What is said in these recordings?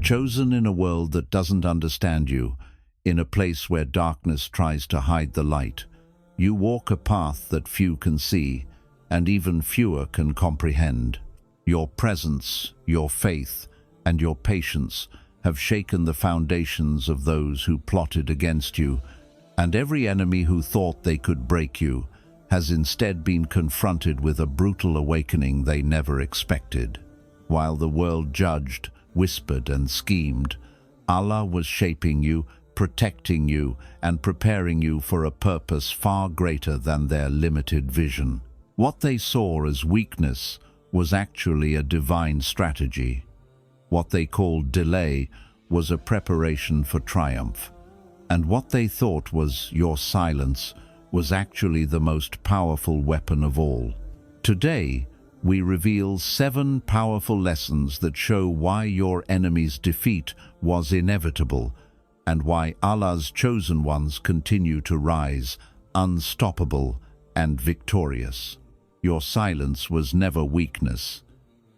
chosen in a world that doesn't understand you, in a place where darkness tries to hide the light. You walk a path that few can see, and even fewer can comprehend. Your presence, your faith, and your patience have shaken the foundations of those who plotted against you, and every enemy who thought they could break you has instead been confronted with a brutal awakening they never expected. While the world judged, whispered, and schemed, Allah was shaping you, protecting you, and preparing you for a purpose far greater than their limited vision. What they saw as weakness was actually a divine strategy. What they called delay was a preparation for triumph. And what they thought was your silence was actually the most powerful weapon of all. Today, we reveal 7 powerful lessons that show why your enemy's defeat was inevitable and why Allah's chosen ones continue to rise, unstoppable and victorious. Your silence was never weakness.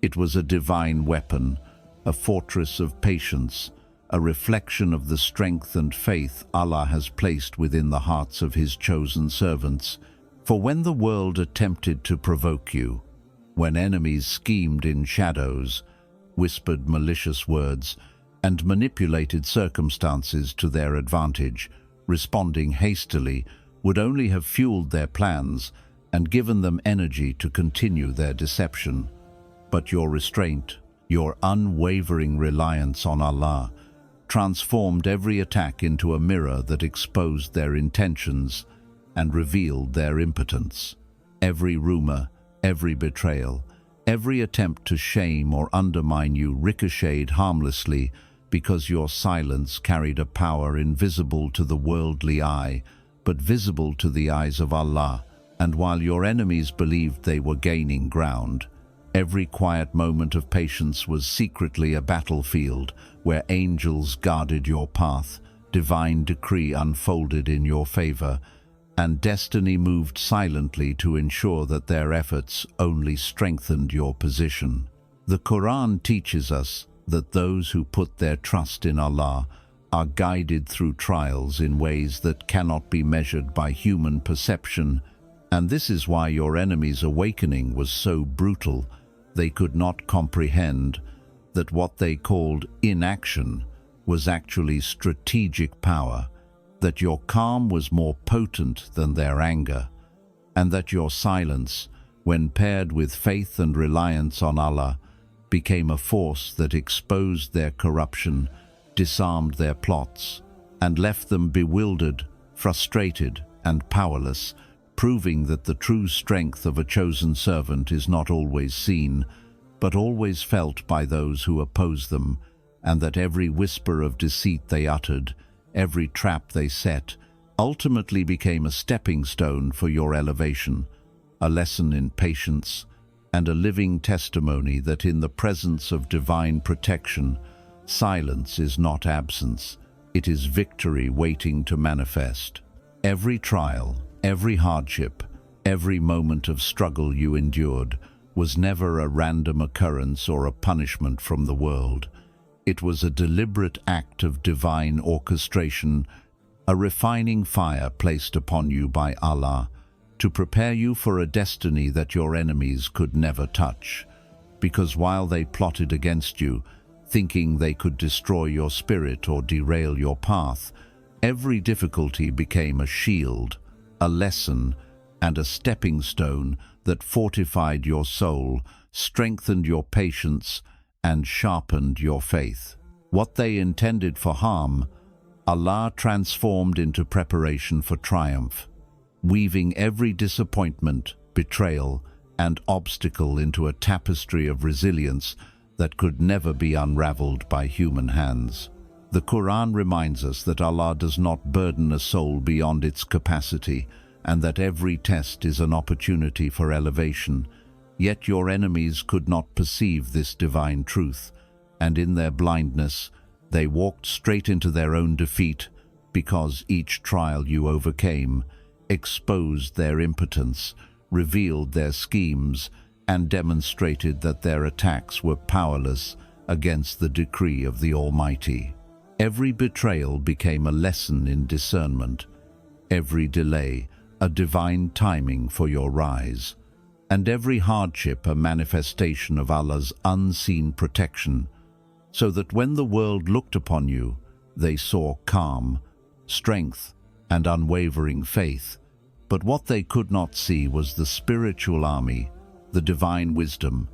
It was a divine weapon, a fortress of patience, a reflection of the strength and faith Allah has placed within the hearts of His chosen servants. For when the world attempted to provoke you, when enemies schemed in shadows, whispered malicious words, and manipulated circumstances to their advantage, responding hastily would only have fueled their plans and given them energy to continue their deception. But your restraint, your unwavering reliance on Allah, transformed every attack into a mirror that exposed their intentions and revealed their impotence. Every rumor, every betrayal, every attempt to shame or undermine you ricocheted harmlessly because your silence carried a power invisible to the worldly eye, but visible to the eyes of Allah. And while your enemies believed they were gaining ground, every quiet moment of patience was secretly a battlefield where angels guarded your path, divine decree unfolded in your favor, and destiny moved silently to ensure that their efforts only strengthened your position. The Quran teaches us that those who put their trust in Allah are guided through trials in ways that cannot be measured by human perception, and this is why your enemy's awakening was so brutal. They could not comprehend that what they called inaction was actually strategic power, that your calm was more potent than their anger, and that your silence, when paired with faith and reliance on Allah, became a force that exposed their corruption, disarmed their plots, and left them bewildered, frustrated, and powerless, proving that the true strength of a chosen servant is not always seen, but always felt by those who oppose them, and that every whisper of deceit they uttered, every trap they set, ultimately became a stepping stone for your elevation, a lesson in patience, and a living testimony that in the presence of divine protection, silence is not absence, it is victory waiting to manifest. Every trial, every hardship, every moment of struggle you endured was never a random occurrence or a punishment from the world. It was a deliberate act of divine orchestration, a refining fire placed upon you by Allah to prepare you for a destiny that your enemies could never touch. Because while they plotted against you, thinking they could destroy your spirit or derail your path, every difficulty became a shield, a lesson, and a stepping stone that fortified your soul, strengthened your patience, and sharpened your faith. What they intended for harm, Allah transformed into preparation for triumph, weaving every disappointment, betrayal, and obstacle into a tapestry of resilience that could never be unraveled by human hands. The Quran reminds us that Allah does not burden a soul beyond its capacity, and that every test is an opportunity for elevation. Yet your enemies could not perceive this divine truth, and in their blindness, they walked straight into their own defeat, because each trial you overcame exposed their impotence, revealed their schemes, and demonstrated that their attacks were powerless against the decree of the Almighty. Every betrayal became a lesson in discernment, every delay a divine timing for your rise, and every hardship a manifestation of Allah's unseen protection, so that when the world looked upon you, they saw calm, strength, and unwavering faith. But what they could not see was the spiritual army, the divine wisdom,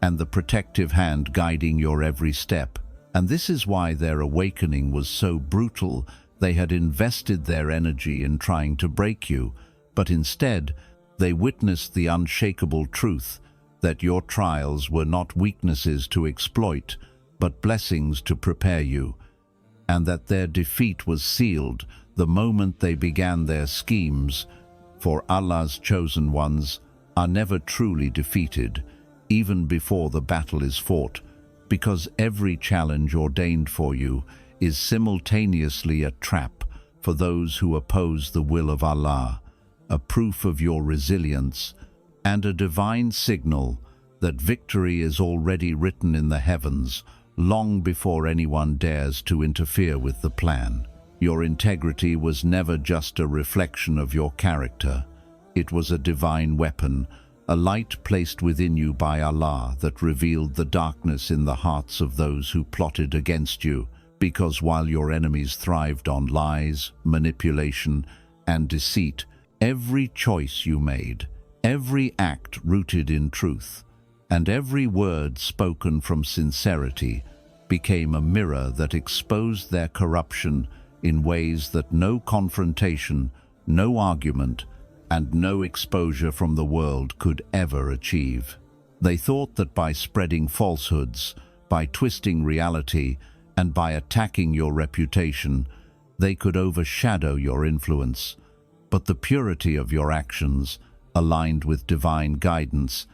and the protective hand guiding your every step. And this is why their awakening was so brutal. They had invested their energy in trying to break you, but instead they witnessed the unshakable truth that your trials were not weaknesses to exploit, but blessings to prepare you, and that their defeat was sealed the moment they began their schemes. For Allah's chosen ones are never truly defeated, even before the battle is fought, because every challenge ordained for you is simultaneously a trap for those who oppose the will of Allah, a proof of your resilience, and a divine signal that victory is already written in the heavens long before anyone dares to interfere with the plan. Your integrity was never just a reflection of your character. It was a divine weapon, a light placed within you by Allah that revealed the darkness in the hearts of those who plotted against you, because while your enemies thrived on lies, manipulation, and deceit, every choice you made, every act rooted in truth, and every word spoken from sincerity became a mirror that exposed their corruption in ways that no confrontation, no argument, and no exposure from the world could ever achieve. They thought that by spreading falsehoods, by twisting reality, and by attacking your reputation, they could overshadow your influence. But the purity of your actions, aligned with divine guidance,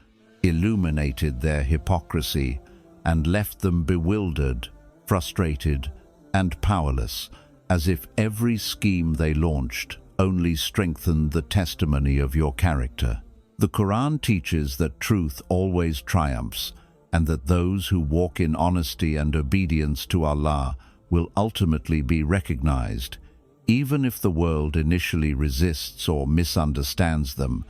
illuminated their hypocrisy and left them bewildered, frustrated, and powerless, as if every scheme they launched only strengthened the testimony of your character. The Quran teaches that truth always triumphs, and that those who walk in honesty and obedience to Allah will ultimately be recognized, even if the world initially resists or misunderstands them.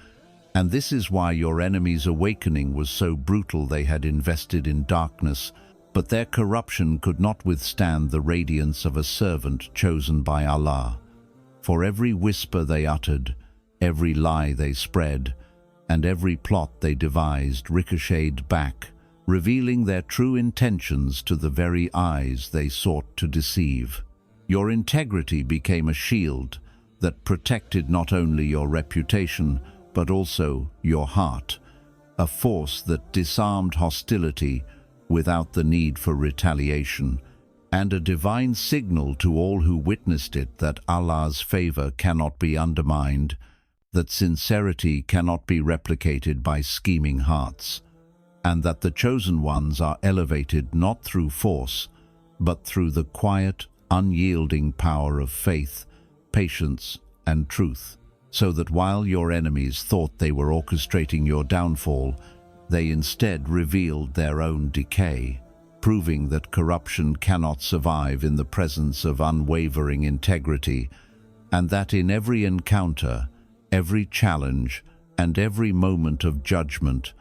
And this is why your enemies' awakening was so brutal. They had invested in darkness, but their corruption could not withstand the radiance of a servant chosen by Allah. For every whisper they uttered, every lie they spread, and every plot they devised ricocheted back, revealing their true intentions to the very eyes they sought to deceive. Your integrity became a shield that protected not only your reputation, but also your heart, a force that disarmed hostility without the need for retaliation, and a divine signal to all who witnessed it that Allah's favor cannot be undermined, that sincerity cannot be replicated by scheming hearts, and that the chosen ones are elevated not through force, but through the quiet, unyielding power of faith, patience, and truth, so that while your enemies thought they were orchestrating your downfall, they instead revealed their own decay, proving that corruption cannot survive in the presence of unwavering integrity, and that in every encounter, every challenge, and every moment of judgment,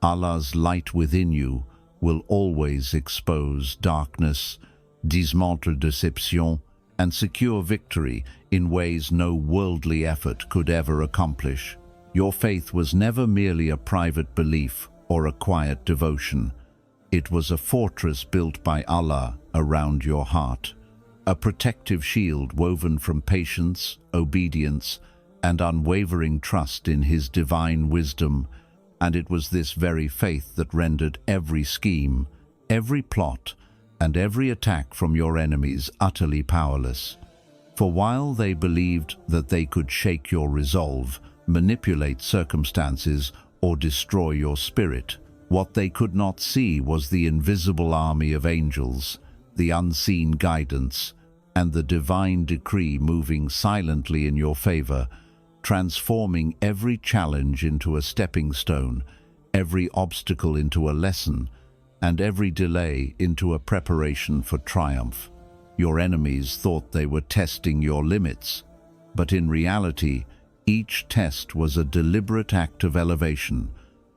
Allah's light within you will always expose darkness, dismantle deception, and secure victory in ways no worldly effort could ever accomplish. Your faith was never merely a private belief or a quiet devotion. It was a fortress built by Allah around your heart, a protective shield woven from patience, obedience, and unwavering trust in His divine wisdom. And it was this very faith that rendered every scheme, every plot, and every attack from your enemies utterly powerless. For while they believed that they could shake your resolve, manipulate circumstances, or destroy your spirit, what they could not see was the invisible army of angels, the unseen guidance, and the divine decree moving silently in your favor, transforming every challenge into a stepping stone, every obstacle into a lesson, and every delay into a preparation for triumph. Your enemies thought they were testing your limits, but in reality, each test was a deliberate act of elevation,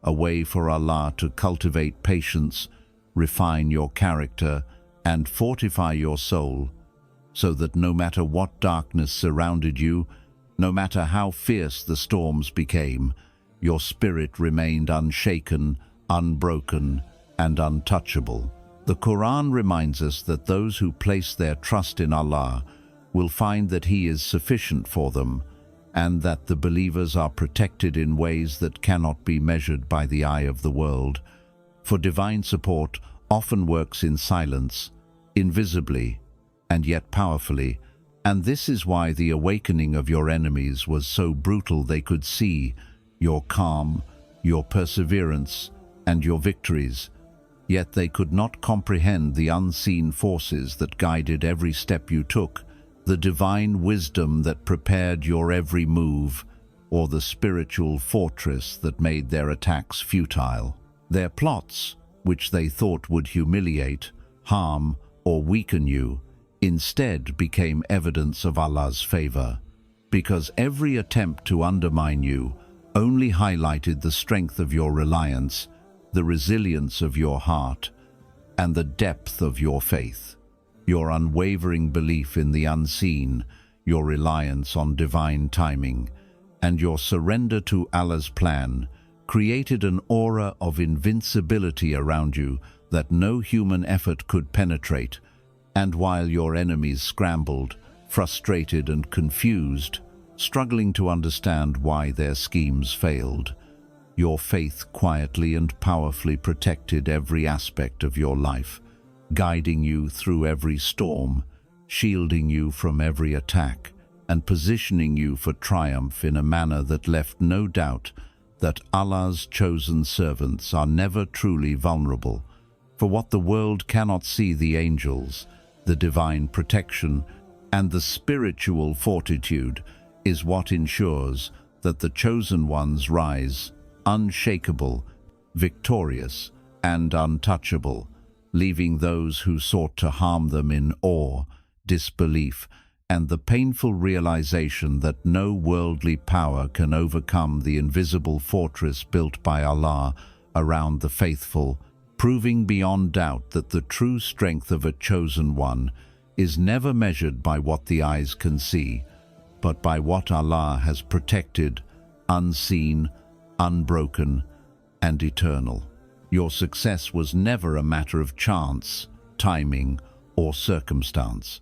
a way for Allah to cultivate patience, refine your character, and fortify your soul, so that no matter what darkness surrounded you, no matter how fierce the storms became, your spirit remained unshaken, unbroken, and untouchable. The Quran reminds us that those who place their trust in Allah will find that He is sufficient for them, and that the believers are protected in ways that cannot be measured by the eye of the world. For divine support often works in silence, invisibly, and yet powerfully, and this is why the awakening of your enemies was so brutal. They could see your calm, your perseverance, and your victories, yet they could not comprehend the unseen forces that guided every step you took, the divine wisdom that prepared your every move, or the spiritual fortress that made their attacks futile. Their plots, which they thought would humiliate, harm, or weaken you, instead became evidence of Allah's favor, because every attempt to undermine you only highlighted the strength of your reliance, the resilience of your heart, and the depth of your faith. Your unwavering belief in the unseen, your reliance on divine timing, and your surrender to Allah's plan created an aura of invincibility around you that no human effort could penetrate. And while your enemies scrambled, frustrated and confused, struggling to understand why their schemes failed, your faith quietly and powerfully protected every aspect of your life, guiding you through every storm, shielding you from every attack, and positioning you for triumph in a manner that left no doubt that Allah's chosen servants are never truly vulnerable. For what the world cannot see, the angels, the divine protection, and the spiritual fortitude is what ensures that the chosen ones rise, unshakable, victorious, and untouchable, leaving those who sought to harm them in awe, disbelief, and the painful realization that no worldly power can overcome the invisible fortress built by Allah around the faithful, proving beyond doubt that the true strength of a chosen one is never measured by what the eyes can see, but by what Allah has protected, unseen, unbroken, and eternal. Your success was never a matter of chance, timing, or circumstance.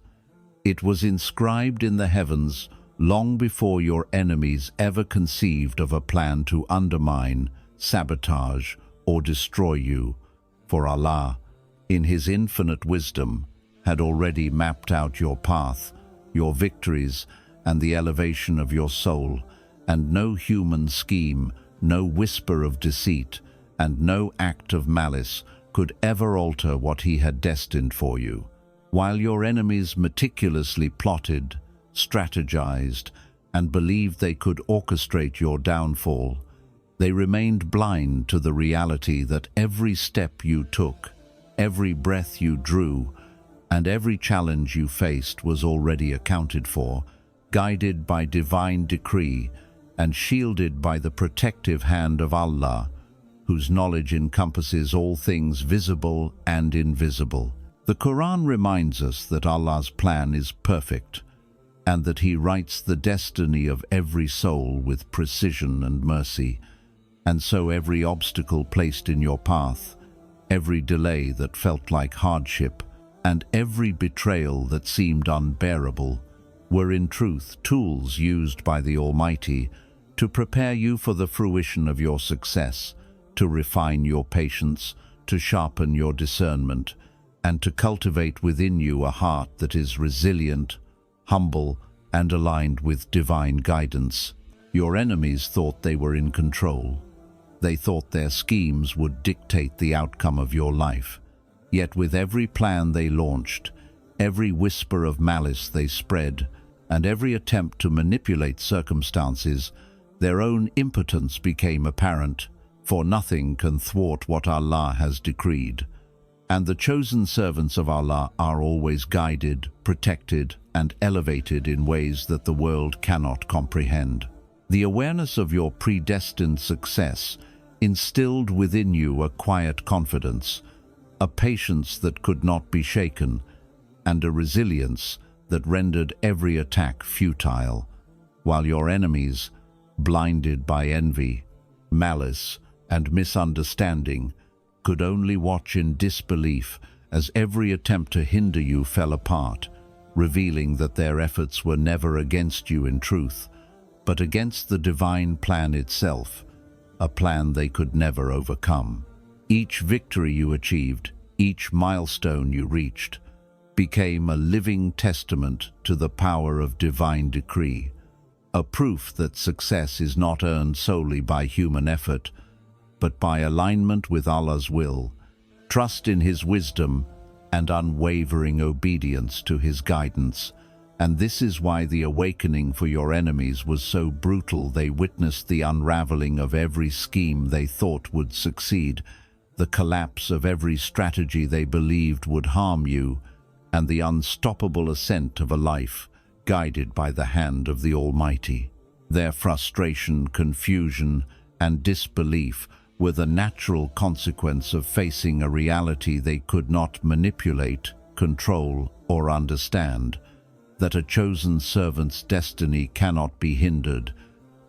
It was inscribed in the heavens long before your enemies ever conceived of a plan to undermine, sabotage, or destroy you. For Allah, in His infinite wisdom, had already mapped out your path, your victories, and the elevation of your soul, and no human scheme, no whisper of deceit, and no act of malice could ever alter what He had destined for you. While your enemies meticulously plotted, strategized, and believed they could orchestrate your downfall, they remained blind to the reality that every step you took, every breath you drew, and every challenge you faced was already accounted for, guided by divine decree, and shielded by the protective hand of Allah, whose knowledge encompasses all things visible and invisible. The Quran reminds us that Allah's plan is perfect, and that He writes the destiny of every soul with precision and mercy. And so every obstacle placed in your path, every delay that felt like hardship, and every betrayal that seemed unbearable, were in truth tools used by the Almighty to prepare you for the fruition of your success, to refine your patience, to sharpen your discernment, and to cultivate within you a heart that is resilient, humble, and aligned with divine guidance. Your enemies thought they were in control. They thought their schemes would dictate the outcome of your life. Yet with every plan they launched, every whisper of malice they spread, and every attempt to manipulate circumstances, their own impotence became apparent, for nothing can thwart what Allah has decreed. And the chosen servants of Allah are always guided, protected, and elevated in ways that the world cannot comprehend. The awareness of your predestined success instilled within you a quiet confidence, a patience that could not be shaken, and a resilience that rendered every attack futile, while your enemies, blinded by envy, malice, and misunderstanding, could only watch in disbelief as every attempt to hinder you fell apart, revealing that their efforts were never against you in truth, but against the divine plan itself, a plan they could never overcome. Each victory you achieved, each milestone you reached, became a living testament to the power of divine decree, a proof that success is not earned solely by human effort, but by alignment with Allah's will, trust in His wisdom, and unwavering obedience to His guidance. And this is why the awakening for your enemies was so brutal. They witnessed the unraveling of every scheme they thought would succeed, the collapse of every strategy they believed would harm you, and the unstoppable ascent of a life guided by the hand of the Almighty. Their frustration, confusion, and disbelief were the natural consequence of facing a reality they could not manipulate, control, or understand, that a chosen servant's destiny cannot be hindered,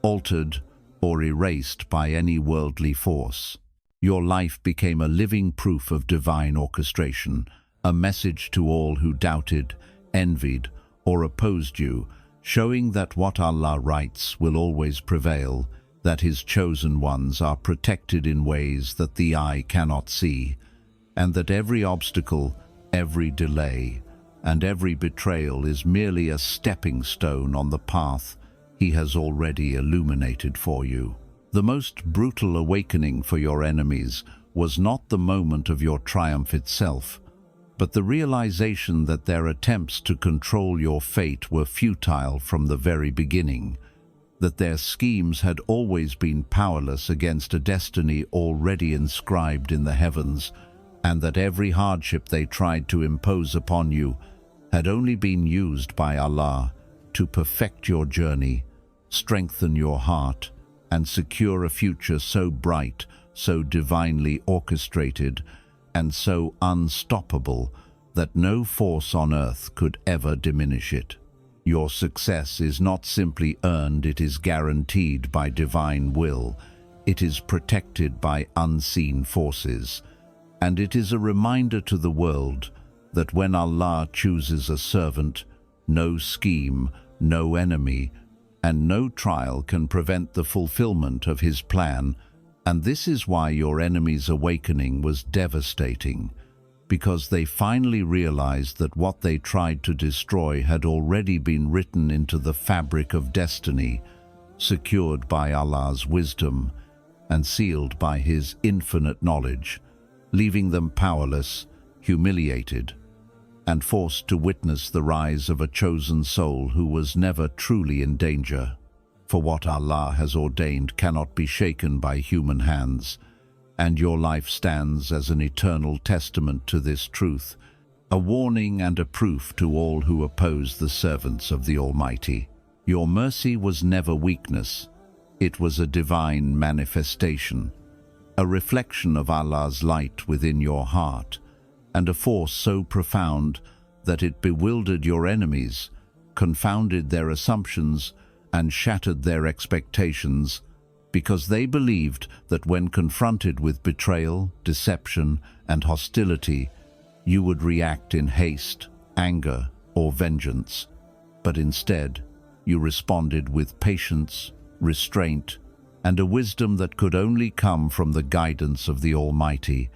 altered, or erased by any worldly force. Your life became a living proof of divine orchestration, a message to all who doubted, envied, or opposed you, showing that what Allah writes will always prevail, that His chosen ones are protected in ways that the eye cannot see, and that every obstacle, every delay, and every betrayal is merely a stepping stone on the path He has already illuminated for you. The most brutal awakening for your enemies was not the moment of your triumph itself, but the realization that their attempts to control your fate were futile from the very beginning, that their schemes had always been powerless against a destiny already inscribed in the heavens, and that every hardship they tried to impose upon you had only been used by Allah to perfect your journey, strengthen your heart, and secure a future so bright, so divinely orchestrated, and so unstoppable that no force on earth could ever diminish it. Your success is not simply earned, it is guaranteed by divine will. It is protected by unseen forces. And it is a reminder to the world that when Allah chooses a servant, no scheme, no enemy, and no trial can prevent the fulfillment of His plan. And this is why your enemy's awakening was devastating, because they finally realized that what they tried to destroy had already been written into the fabric of destiny, secured by Allah's wisdom and sealed by His infinite knowledge, leaving them powerless, humiliated, and forced to witness the rise of a chosen soul who was never truly in danger. For what Allah has ordained cannot be shaken by human hands, and your life stands as an eternal testament to this truth, a warning and a proof to all who oppose the servants of the Almighty. Your mercy was never weakness, it was a divine manifestation, a reflection of Allah's light within your heart, and a force so profound that it bewildered your enemies, confounded their assumptions, and shattered their expectations, because they believed that when confronted with betrayal, deception, and hostility, you would react in haste, anger, or vengeance. But instead, you responded with patience, restraint, and a wisdom that could only come from the guidance of the Almighty.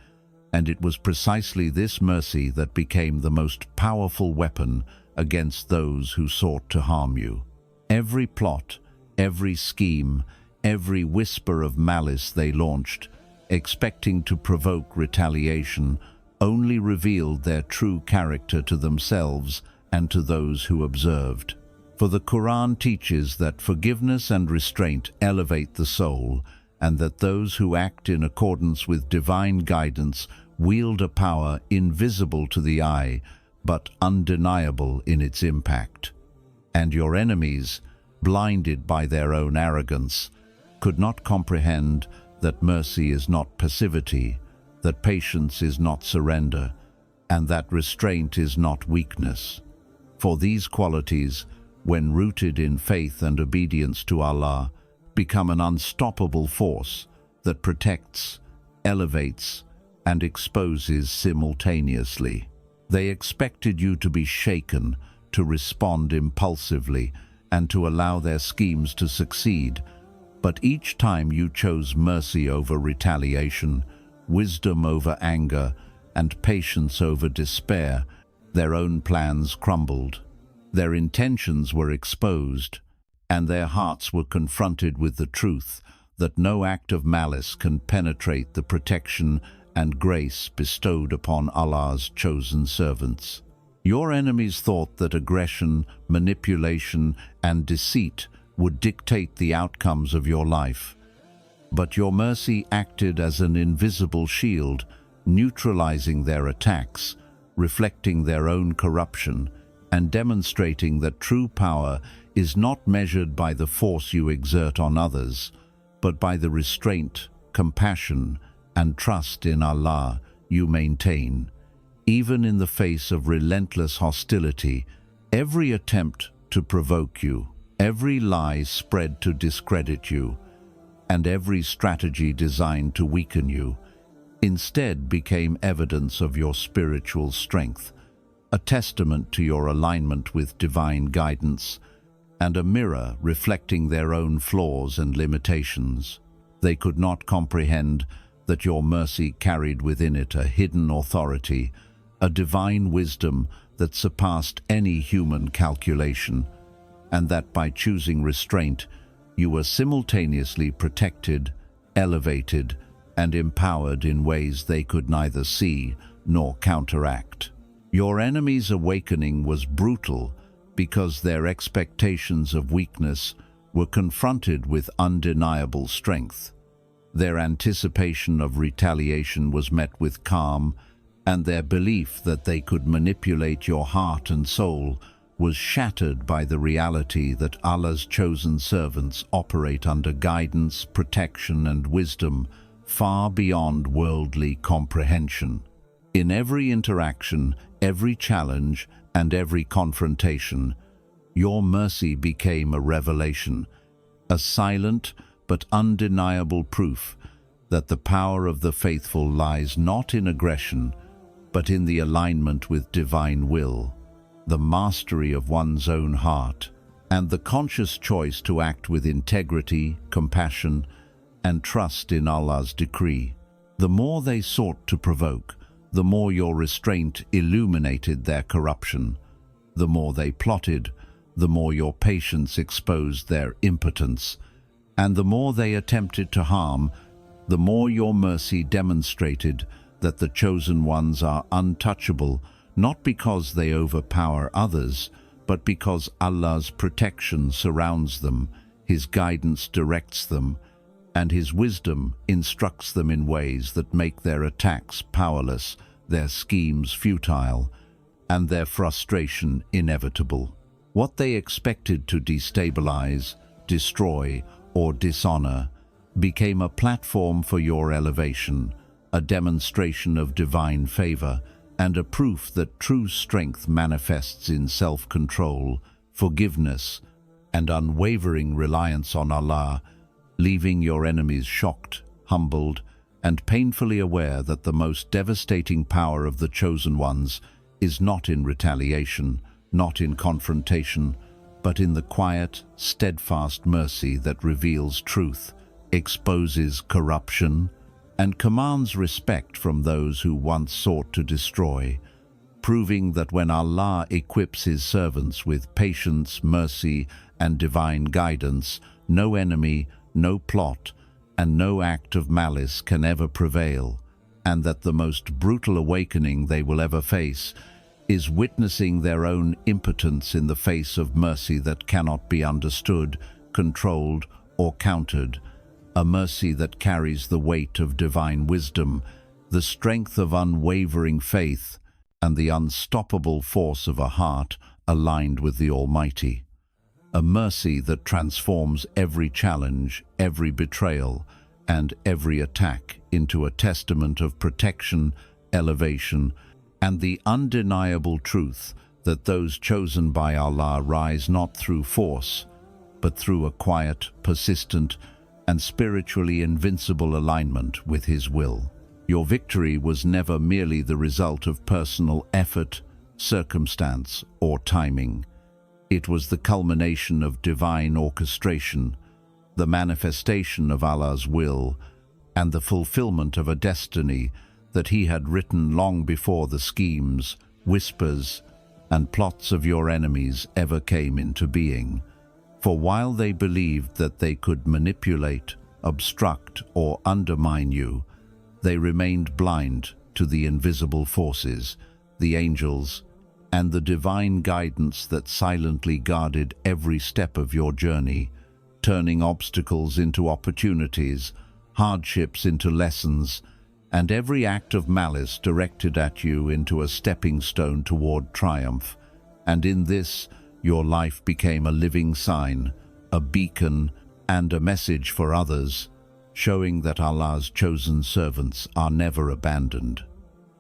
And it was precisely this mercy that became the most powerful weapon against those who sought to harm you. Every plot, every scheme, every whisper of malice they launched, expecting to provoke retaliation, only revealed their true character to themselves and to those who observed. For the Quran teaches that forgiveness and restraint elevate the soul, and that those who act in accordance with divine guidance wield a power invisible to the eye, but undeniable in its impact. And your enemies, blinded by their own arrogance, could not comprehend that mercy is not passivity, that patience is not surrender, and that restraint is not weakness. For these qualities, when rooted in faith and obedience to Allah, become an unstoppable force that protects, elevates, and exposes simultaneously. They expected you to be shaken, to respond impulsively, and to allow their schemes to succeed. But each time you chose mercy over retaliation, wisdom over anger, and patience over despair, their own plans crumbled. Their intentions were exposed, and their hearts were confronted with the truth that no act of malice can penetrate the protection and grace bestowed upon Allah's chosen servants. Your enemies thought that aggression, manipulation, and deceit would dictate the outcomes of your life. But your mercy acted as an invisible shield, neutralizing their attacks, reflecting their own corruption, and demonstrating that true power is not measured by the force you exert on others, but by the restraint, compassion, and trust in Allah you maintain. Even in the face of relentless hostility, every attempt to provoke you, every lie spread to discredit you, and every strategy designed to weaken you, instead became evidence of your spiritual strength, a testament to your alignment with divine guidance, and a mirror reflecting their own flaws and limitations. They could not comprehend that your mercy carried within it a hidden authority, a divine wisdom that surpassed any human calculation, and that by choosing restraint, you were simultaneously protected, elevated, and empowered in ways they could neither see nor counteract. Your enemy's awakening was brutal because their expectations of weakness were confronted with undeniable strength. Their anticipation of retaliation was met with calm, and their belief that they could manipulate your heart and soul was shattered by the reality that Allah's chosen servants operate under guidance, protection, and wisdom far beyond worldly comprehension. In every interaction, every challenge, and every confrontation, your mercy became a revelation, a silent but undeniable proof that the power of the faithful lies not in aggression, but in the alignment with divine will, the mastery of one's own heart, and the conscious choice to act with integrity, compassion, and trust in Allah's decree. The more they sought to provoke, the more your restraint illuminated their corruption. The more they plotted, the more your patience exposed their impotence. And the more they attempted to harm, the more your mercy demonstrated that the chosen ones are untouchable, not because they overpower others, but because Allah's protection surrounds them, His guidance directs them, and His wisdom instructs them in ways that make their attacks powerless, their schemes futile, and their frustration inevitable. What they expected to destabilize, destroy, or dishonor became a platform for your elevation, a demonstration of divine favor, and a proof that true strength manifests in self-control, forgiveness, and unwavering reliance on Allah, leaving your enemies shocked, humbled, and painfully aware that the most devastating power of the chosen ones is not in retaliation, not in confrontation, but in the quiet, steadfast mercy that reveals truth, exposes corruption, and commands respect from those who once sought to destroy, proving that when Allah equips His servants with patience, mercy, and divine guidance, no enemy, no plot, and no act of malice can ever prevail, and that the most brutal awakening they will ever face is witnessing their own impotence in the face of mercy that cannot be understood, controlled, or countered, a mercy that carries the weight of divine wisdom the strength of unwavering faith, and the unstoppable force of a heart aligned with the Almighty. A mercy that transforms every challenge, every betrayal, and every attack into a testament of protection, elevation, and the undeniable truth that those chosen by Allah rise not through force, but through a quiet, persistent, and spiritually invincible alignment with His will. Your victory was never merely the result of personal effort, circumstance, or timing. It was the culmination of divine orchestration, the manifestation of Allah's will, and the fulfillment of a destiny that He had written long before the schemes, whispers, and plots of your enemies ever came into being. For while they believed that they could manipulate, obstruct, or undermine you, they remained blind to the invisible forces, the angels, and the divine guidance that silently guarded every step of your journey, turning obstacles into opportunities, hardships into lessons, and every act of malice directed at you into a stepping stone toward triumph. And in this, your life became a living sign, a beacon, and a message for others, showing that Allah's chosen servants are never abandoned,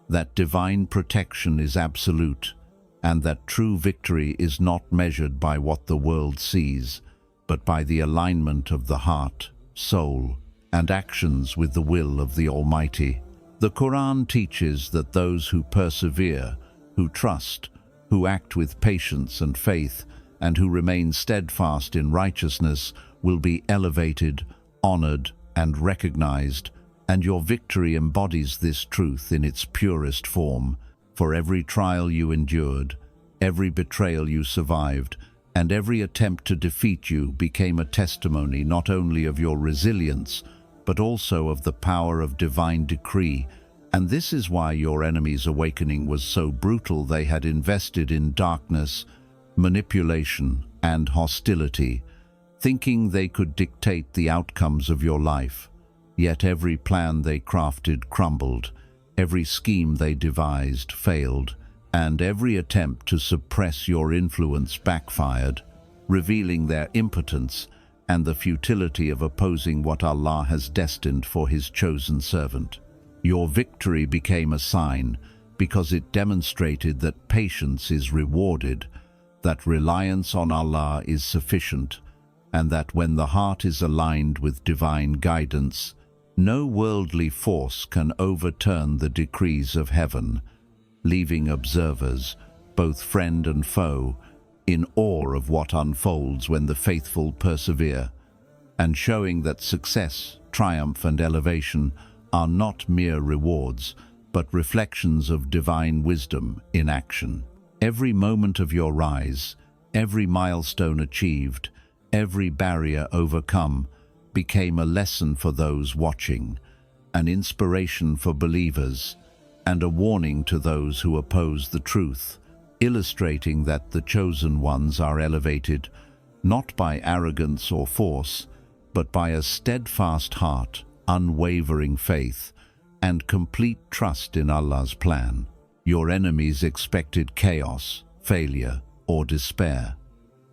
that divine protection is absolute, and that true victory is not measured by what the world sees, but by the alignment of the heart, soul, and actions with the will of the Almighty. The Quran teaches that those who persevere, who trust, who act with patience and faith, and who remain steadfast in righteousness will be elevated, honored, and recognized, and your victory embodies this truth in its purest form. For every trial you endured, every betrayal you survived, and every attempt to defeat you became a testimony not only of your resilience, but also of the power of divine decree. And this is why your enemy's awakening was so brutal. They had invested in darkness, manipulation, and hostility, thinking they could dictate the outcomes of your life. Yet every plan they crafted crumbled, every scheme they devised failed, and every attempt to suppress your influence backfired, revealing their impotence and the futility of opposing what Allah has destined for His chosen servant. Your victory became a sign because it demonstrated that patience is rewarded, that reliance on Allah is sufficient, and that when the heart is aligned with divine guidance, no worldly force can overturn the decrees of heaven, leaving observers, both friend and foe, in awe of what unfolds when the faithful persevere, and showing that success, triumph, and elevation are not mere rewards, but reflections of divine wisdom in action. Every moment of your rise, every milestone achieved, every barrier overcome, became a lesson for those watching, an inspiration for believers, and a warning to those who oppose the truth, illustrating that the chosen ones are elevated not by arrogance or force, but by a steadfast heart, unwavering faith, and complete trust in Allah's plan. Your enemies expected chaos, failure, or despair.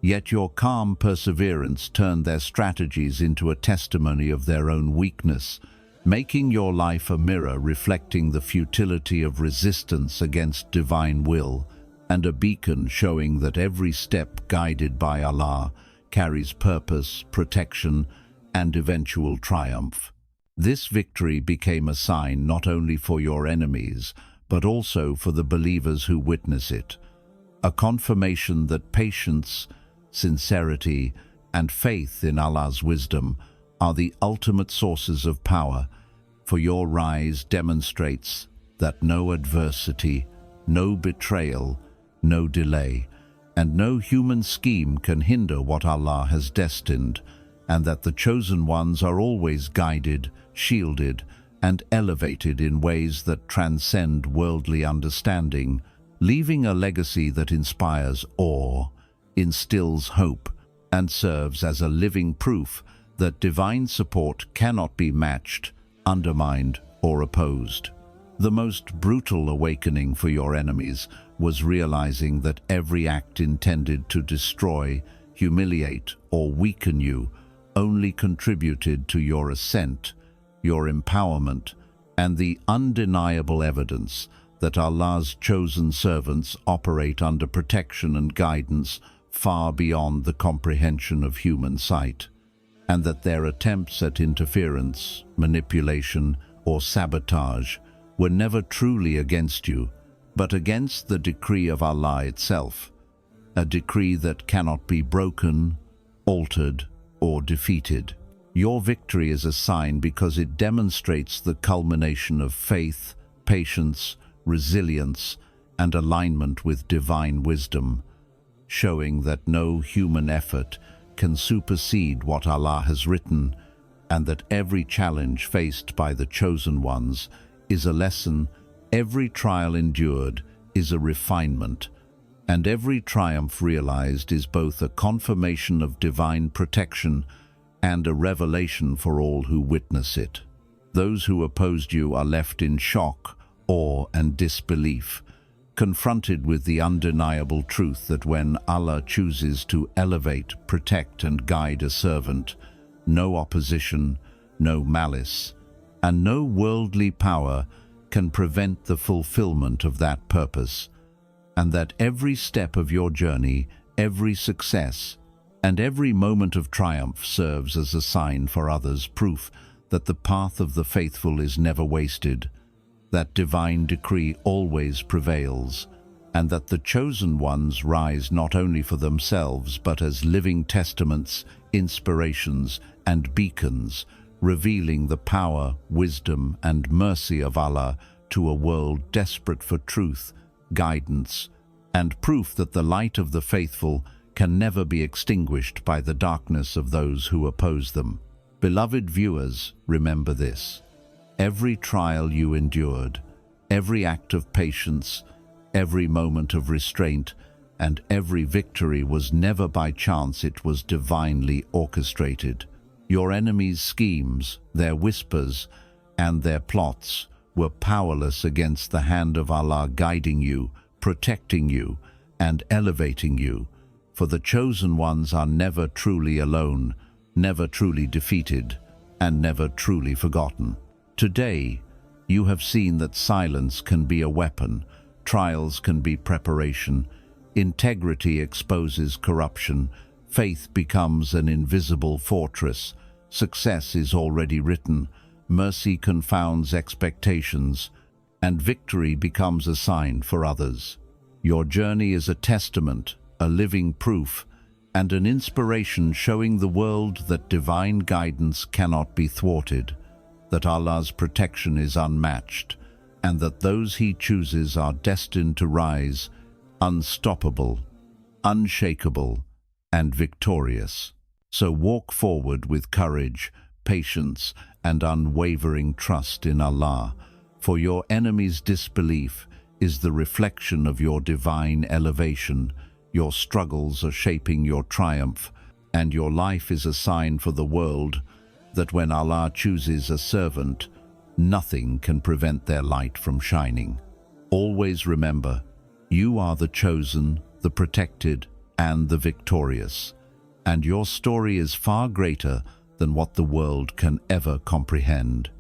Yet your calm perseverance turned their strategies into a testimony of their own weakness, making your life a mirror reflecting the futility of resistance against divine will, and a beacon showing that every step guided by Allah carries purpose, protection, and eventual triumph. This victory became a sign not only for your enemies, but also for the believers who witness it, a confirmation that patience, sincerity, and faith in Allah's wisdom are the ultimate sources of power, for your rise demonstrates that no adversity, no betrayal, no delay, and no human scheme can hinder what Allah has destined, and that the chosen ones are always guided, shielded, and elevated in ways that transcend worldly understanding, leaving a legacy that inspires awe, instills hope, and serves as a living proof that divine support cannot be matched, undermined, or opposed. The most brutal awakening for your enemies was realizing that every act intended to destroy, humiliate, or weaken you only contributed to your ascent, your empowerment, and the undeniable evidence that Allah's chosen servants operate under protection and guidance far beyond the comprehension of human sight, and that their attempts at interference, manipulation, or sabotage were never truly against you, but against the decree of Allah itself, a decree that cannot be broken, altered, or defeated. Your victory is a sign because it demonstrates the culmination of faith, patience, resilience, and alignment with divine wisdom, showing that no human effort can supersede what Allah has written, and that every challenge faced by the chosen ones is a lesson, every trial endured is a refinement, and every triumph realized is both a confirmation of divine protection and a revelation for all who witness it. Those who opposed you are left in shock, awe, and disbelief, confronted with the undeniable truth that when Allah chooses to elevate, protect, and guide a servant, no opposition, no malice, and no worldly power can prevent the fulfillment of that purpose, and that every step of your journey, every success, and every moment of triumph serves as a sign for others, proof that the path of the faithful is never wasted, that divine decree always prevails, and that the chosen ones rise not only for themselves but as living testaments, inspirations, and beacons, revealing the power, wisdom, and mercy of Allah to a world desperate for truth, guidance, and proof that the light of the faithful can never be extinguished by the darkness of those who oppose them. Beloved viewers, remember this: every trial you endured, every act of patience, every moment of restraint, and every victory was never by chance, it was divinely orchestrated. Your enemies' schemes, their whispers, and their plots were powerless against the hand of Allah guiding you, protecting you, and elevating you, for the chosen ones are never truly alone, never truly defeated, and never truly forgotten. Today, you have seen that silence can be a weapon, trials can be preparation, integrity exposes corruption, faith becomes an invisible fortress, success is already written, mercy confounds expectations, and victory becomes a sign for others. Your journey is a testament, a living proof, and an inspiration showing the world that divine guidance cannot be thwarted, that Allah's protection is unmatched, and that those He chooses are destined to rise, unstoppable, unshakable, and victorious. So walk forward with courage, patience, and unwavering trust in Allah, for your enemy's disbelief is the reflection of your divine elevation. Your struggles are shaping your triumph, and your life is a sign for the world that when Allah chooses a servant, nothing can prevent their light from shining. Always remember, you are the chosen, the protected, and the victorious, and your story is far greater than what the world can ever comprehend.